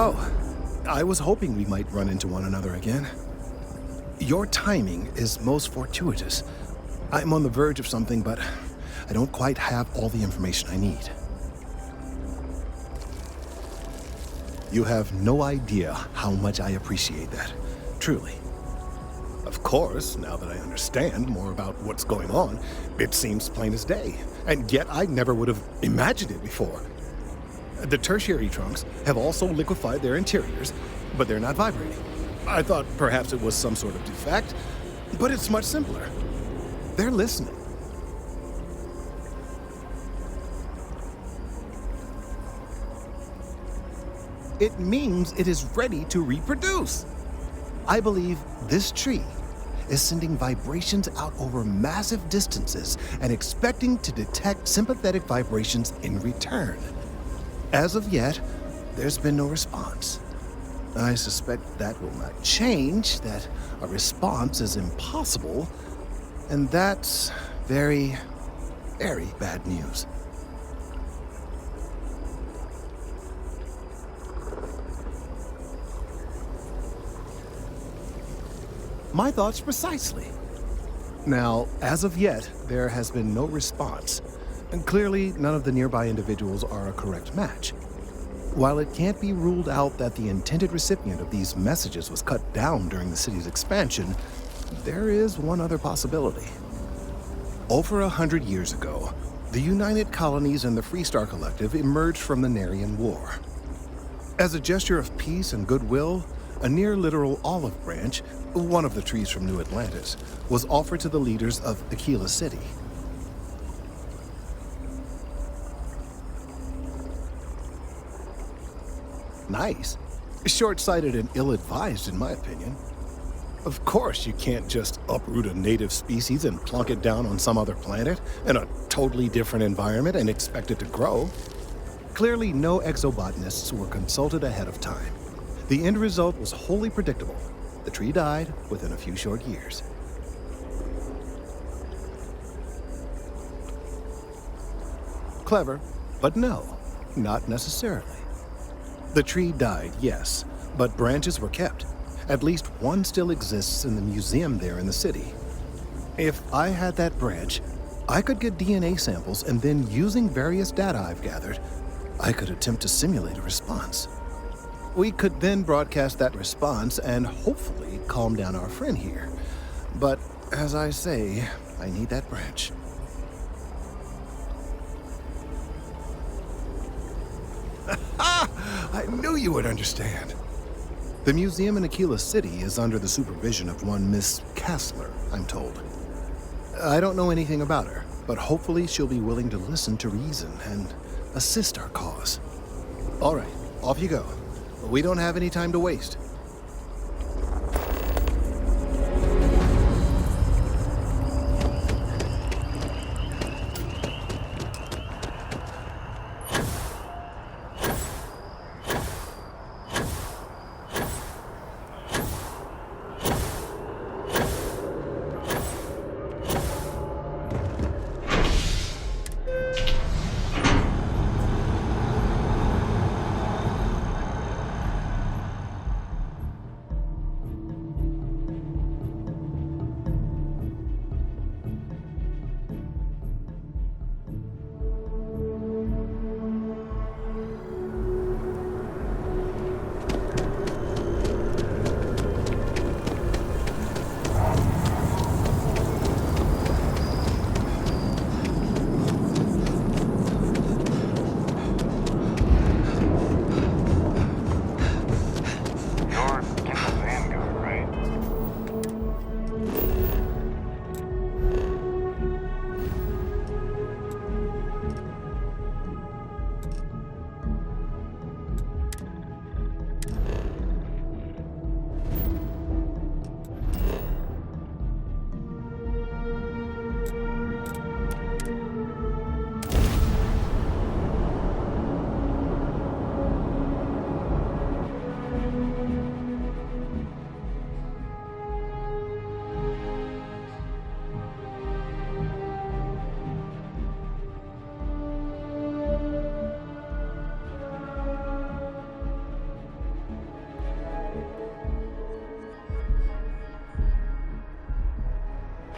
Oh, I was hoping we might run into one another again. Your timing is most fortuitous. I'm on the verge of something, but I don't quite have all the information I need. You have no idea how much I appreciate that. Truly. Of course, now that I understand more about what's going on, it seems plain as day. And yet I never would have imagined it before. The tertiary trunks have also liquefied their interiors, but they're not vibrating. I thought perhaps it was some sort of defect, but it's much simpler. They're listening. It means it is ready to reproduce. I believe this tree is sending vibrations out over massive distances and expecting to detect sympathetic vibrations in return. As of yet, there's been no response. I suspect that will not change, that a response is impossible, and that's very, very bad news. My thoughts precisely. Now, as of yet, there has been no response, and clearly none of the nearby individuals are a correct match. While it can't be ruled out that the intended recipient of these messages was cut down during the city's expansion, there is one other possibility. Over 100 years ago, the United Colonies and the Freestar Collective emerged from the Narian War. As a gesture of peace and goodwill, a near-literal olive branch, one of the trees from New Atlantis, was offered to the leaders of Aquila City. Nice. Short-sighted and ill-advised, in my opinion. Of course, you can't just uproot a native species and plunk it down on some other planet in a totally different environment and expect it to grow. Clearly, no exobotanists were consulted ahead of time. The end result was wholly predictable. The tree died within a few short years. Clever, but no, not necessarily. The tree died, yes, but branches were kept. At least one still exists in the museum there in the city. If I had that branch, I could get DNA samples, and then using various data I've gathered, I could attempt to simulate a response. We could then broadcast that response and hopefully calm down our friend here. But as I say, I need that branch. I knew you would understand. The museum in Aquila City is under the supervision of one Miss Kassler, I'm told. I don't know anything about her, but hopefully she'll be willing to listen to reason and assist our cause. All right, off you go. We don't have any time to waste.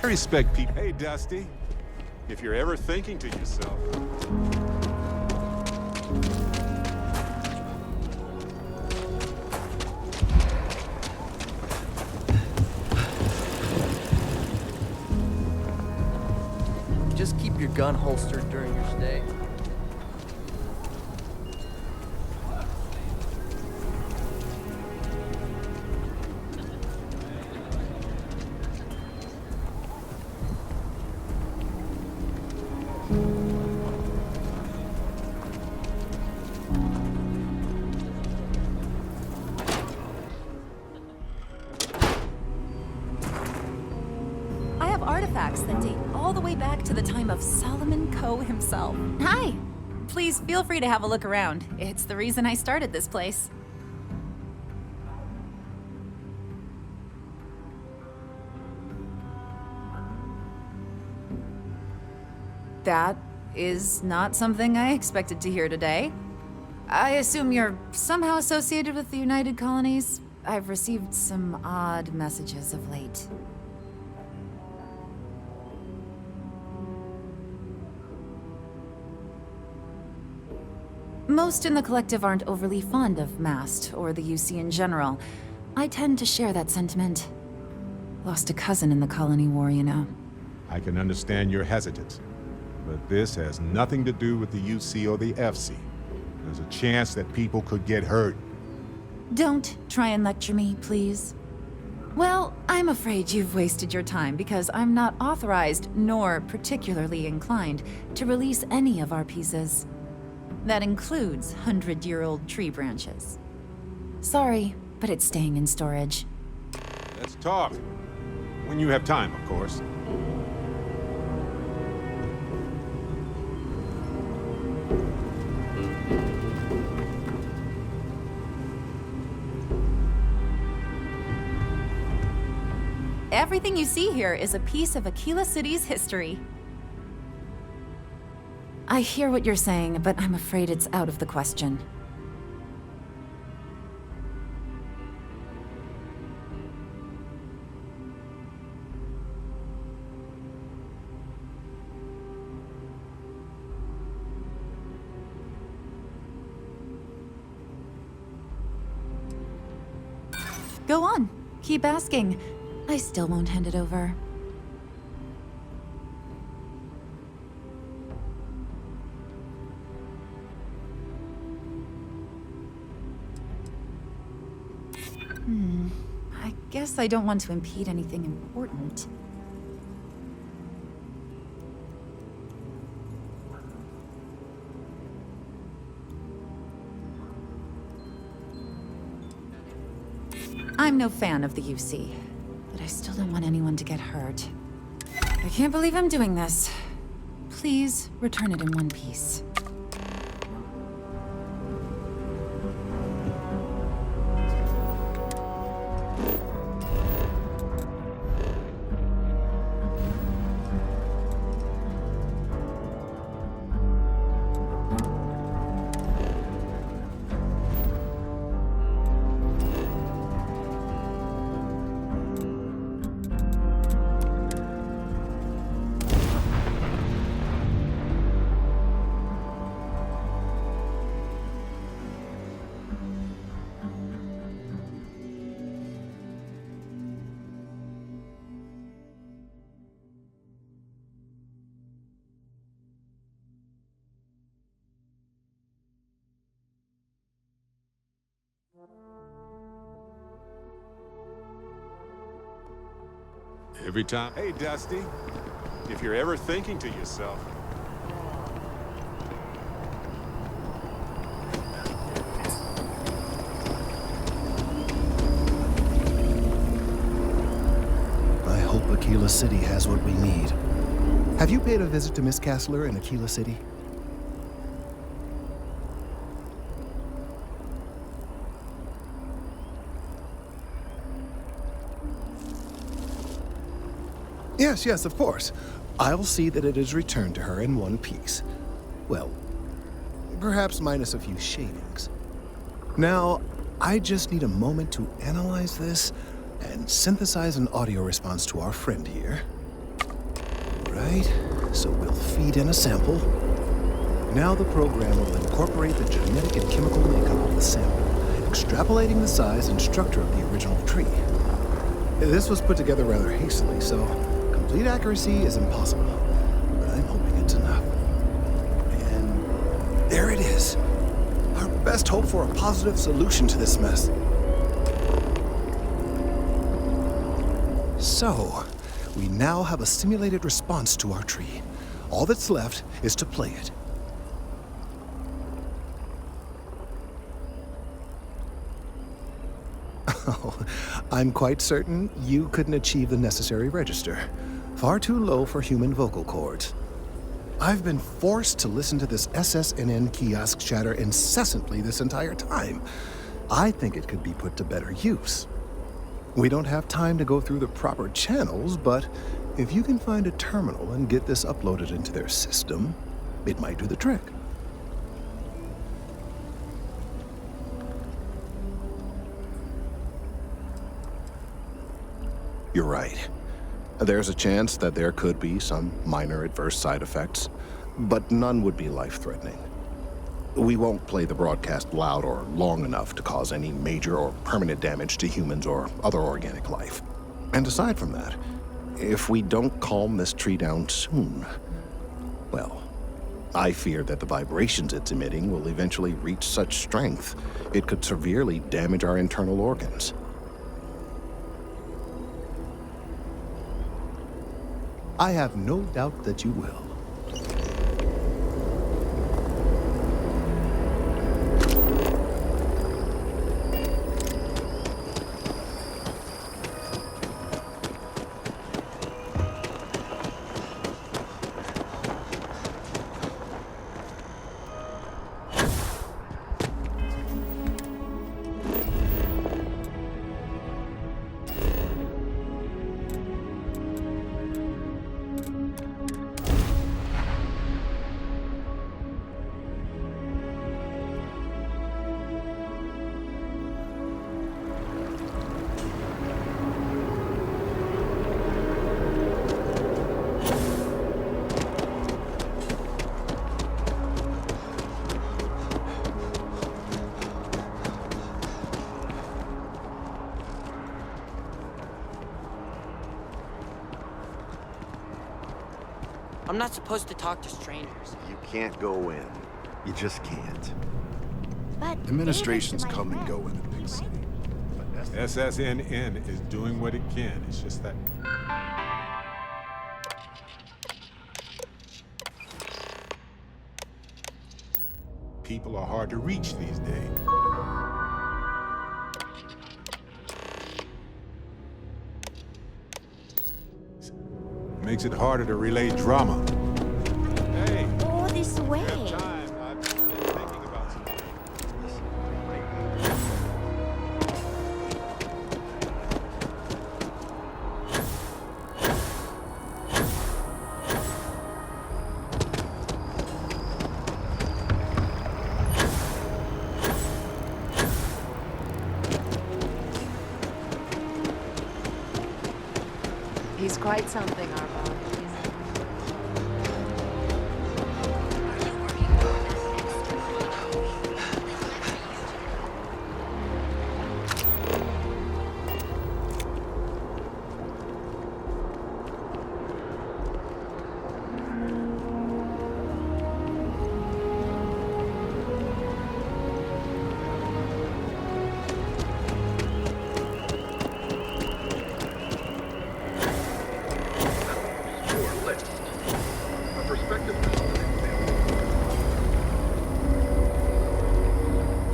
I respect people. Hey, Dusty. If you're ever thinking to yourself... Just keep your gun holstered during your stay. Artifacts that date all the way back to the time of Solomon Coe himself. Hi! Please feel free to have a look around. It's the reason I started this place. That is not something I expected to hear today. I assume you're somehow associated with the United Colonies? I've received some odd messages of late. Most in the collective aren't overly fond of MAST or the UC in general. I tend to share that sentiment. Lost a cousin in the colony war, you know. I can understand your hesitance, but this has nothing to do with the UC or the FC. There's a chance that people could get hurt. Don't try and lecture me, please. Well, I'm afraid you've wasted your time because I'm not authorized nor particularly inclined to release any of our pieces. That includes 100-year-old tree branches. Sorry, but it's staying in storage. Let's talk. When you have time, of course. Everything you see here is a piece of Aquila City's history. I hear what you're saying, but I'm afraid it's out of the question. Go on. Keep asking. I still won't hand it over. I guess I don't want to impede anything important. I'm no fan of the UC, but I still don't want anyone to get hurt. I can't believe I'm doing this. Please return it in one piece. Every time... Hey, Dusty. If you're ever thinking to yourself... I hope Aquila City has what we need. Have you paid a visit to Miss Castler in Aquila City? Yes, of course. I'll see that it is returned to her in one piece. Well, perhaps minus a few shavings. Now, I just need a moment to analyze this and synthesize an audio response to our friend here. Right, so we'll feed in a sample. Now the program will incorporate the genetic and chemical makeup of the sample, extrapolating the size and structure of the original tree. This was put together rather hastily, so complete accuracy is impossible, but I'm hoping it's enough. And there it is. Our best hope for a positive solution to this mess. So, we now have a simulated response to our tree. All that's left is to play it. Oh, I'm quite certain you couldn't achieve the necessary register. Far too low for human vocal cords. I've been forced to listen to this SSNN kiosk chatter incessantly this entire time. I think it could be put to better use. We don't have time to go through the proper channels, but if you can find a terminal and get this uploaded into their system, it might do the trick. You're right. There's a chance that there could be some minor adverse side effects, but none would be life-threatening. We won't play the broadcast loud or long enough to cause any major or permanent damage to humans or other organic life. And aside from that, if we don't calm this tree down soon, well, I fear that the vibrations it's emitting will eventually reach such strength it could severely damage our internal organs. I have no doubt that you will. I'm not supposed to talk to strangers. You can't go in. You just can't. But Administrations come and go in the big city. SSNN is doing what it can. It's just that... people are hard to reach these days. Makes it harder to relay drama. Hey, all this way. have time. I've been thinking about something. He's quite something, our boss.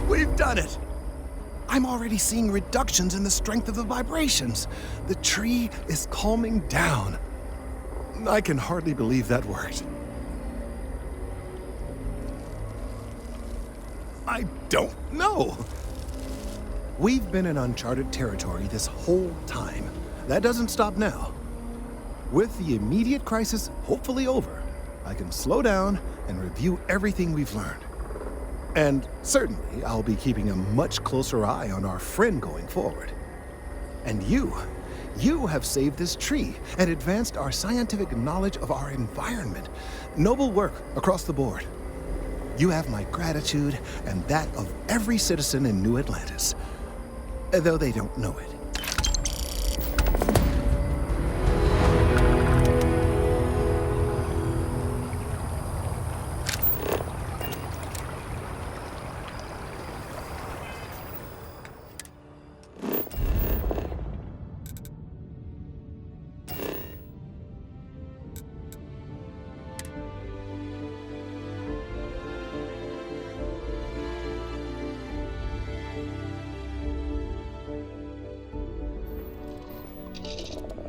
We've done it! I'm already seeing reductions in the strength of the vibrations. The tree is calming down. I can hardly believe that worked. I don't know. We've been in uncharted territory this whole time. That doesn't stop now. With the immediate crisis hopefully over, I can slow down and review everything we've learned. And certainly, I'll be keeping a much closer eye on our friend going forward. And you You have saved this tree and advanced our scientific knowledge of our environment. Noble work across the board. You have my gratitude and that of every citizen in New Atlantis, though they don't know it.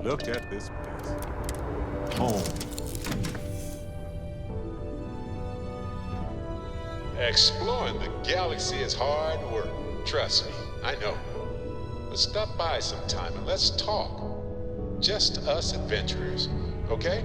Look at this place. Home. Exploring the galaxy is hard work. Trust me, I know. But stop by sometime and let's talk. Just us adventurers, okay?